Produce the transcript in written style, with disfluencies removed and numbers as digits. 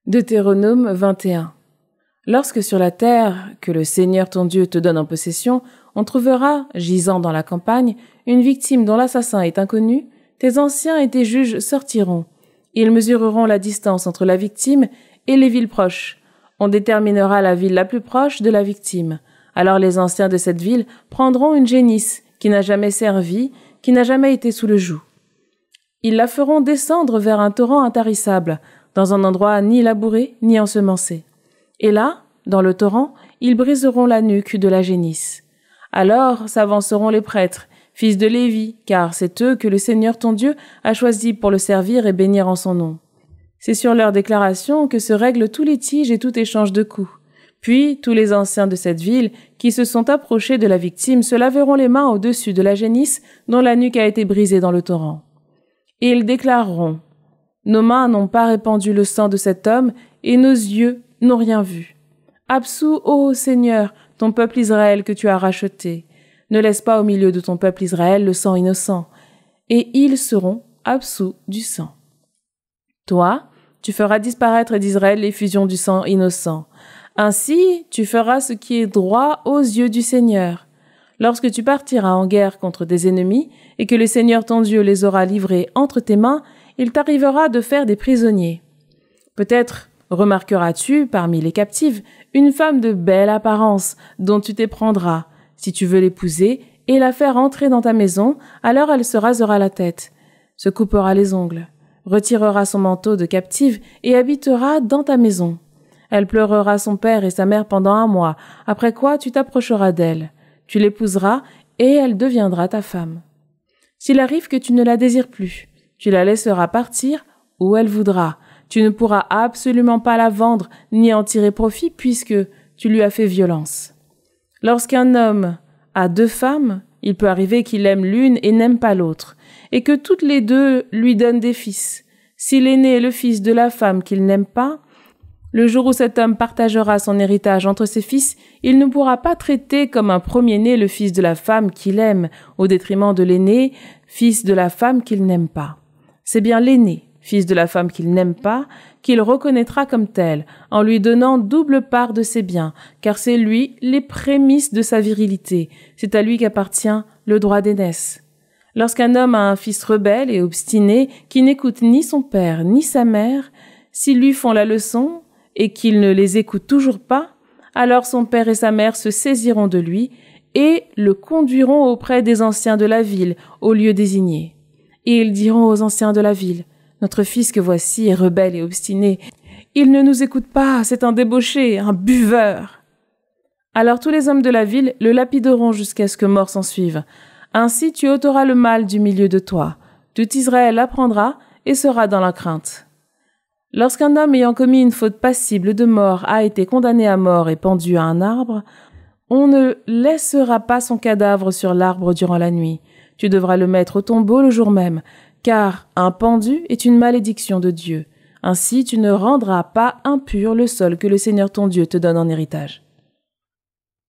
Deutéronome 21. Lorsque sur la terre que le Seigneur ton Dieu te donne en possession, on trouvera, gisant dans la campagne, une victime dont l'assassin est inconnu, tes anciens et tes juges sortiront. Ils mesureront la distance entre la victime et les villes proches. On déterminera la ville la plus proche de la victime. Alors les anciens de cette ville prendront une génisse qui n'a jamais servi, qui n'a jamais été sous le joug. Ils la feront descendre vers un torrent intarissable, dans un endroit ni labouré ni ensemencé. Et là, dans le torrent, ils briseront la nuque de la génisse. Alors s'avanceront les prêtres, fils de Lévi, car c'est eux que le Seigneur ton Dieu a choisis pour le servir et bénir en son nom. C'est sur leur déclaration que se règle tout litige et tout échange de coups. Puis tous les anciens de cette ville qui se sont approchés de la victime se laveront les mains au-dessus de la génisse dont la nuque a été brisée dans le torrent. Et ils déclareront: nos mains n'ont pas répandu le sang de cet homme, et nos yeux n'ont rien vu. Absous, ô Seigneur, ton peuple Israël que tu as racheté. Ne laisse pas au milieu de ton peuple Israël le sang innocent, et ils seront absous du sang. Toi, tu feras disparaître d'Israël l'effusion du sang innocent. Ainsi, tu feras ce qui est droit aux yeux du Seigneur. Lorsque tu partiras en guerre contre des ennemis, et que le Seigneur ton Dieu les aura livrés entre tes mains, il t'arrivera de faire des prisonniers. Peut-être remarqueras-tu, parmi les captives, une femme de belle apparence, dont tu t'éprendras. Si tu veux l'épouser et la faire entrer dans ta maison, alors elle se rasera la tête, se coupera les ongles, retirera son manteau de captive et habitera dans ta maison. Elle pleurera son père et sa mère pendant 1 mois, après quoi tu t'approcheras d'elle. Tu l'épouseras et elle deviendra ta femme. S'il arrive que tu ne la désires plus, tu la laisseras partir où elle voudra. Tu ne pourras absolument pas la vendre ni en tirer profit puisque tu lui as fait violence. Lorsqu'un homme a 2 femmes, il peut arriver qu'il aime l'une et n'aime pas l'autre, et que toutes les 2 lui donnent des fils. Si l'aîné est le fils de la femme qu'il n'aime pas, le jour où cet homme partagera son héritage entre ses fils, il ne pourra pas traiter comme un premier-né le fils de la femme qu'il aime, au détriment de l'aîné, fils de la femme qu'il n'aime pas. C'est bien l'aîné, fils de la femme qu'il n'aime pas, qu'il reconnaîtra comme tel, en lui donnant double part de ses biens, car c'est lui les prémices de sa virilité, c'est à lui qu'appartient le droit d'aînesse. Lorsqu'un homme a un fils rebelle et obstiné, qui n'écoute ni son père ni sa mère, s'ils lui font la leçon, et qu'il ne les écoute toujours pas, alors son père et sa mère se saisiront de lui et le conduiront auprès des anciens de la ville, au lieu désigné. Et ils diront aux anciens de la ville: notre fils que voici est rebelle et obstiné. Il ne nous écoute pas, c'est un débauché, un buveur. Alors tous les hommes de la ville le lapideront jusqu'à ce que mort s'ensuive. Ainsi tu ôteras le mal du milieu de toi. Tout Israël apprendra et sera dans la crainte. Lorsqu'un homme ayant commis une faute passible de mort a été condamné à mort et pendu à un arbre, on ne laissera pas son cadavre sur l'arbre durant la nuit. Tu devras le mettre au tombeau le jour même, car un pendu est une malédiction de Dieu. Ainsi tu ne rendras pas impur le sol que le Seigneur ton Dieu te donne en héritage.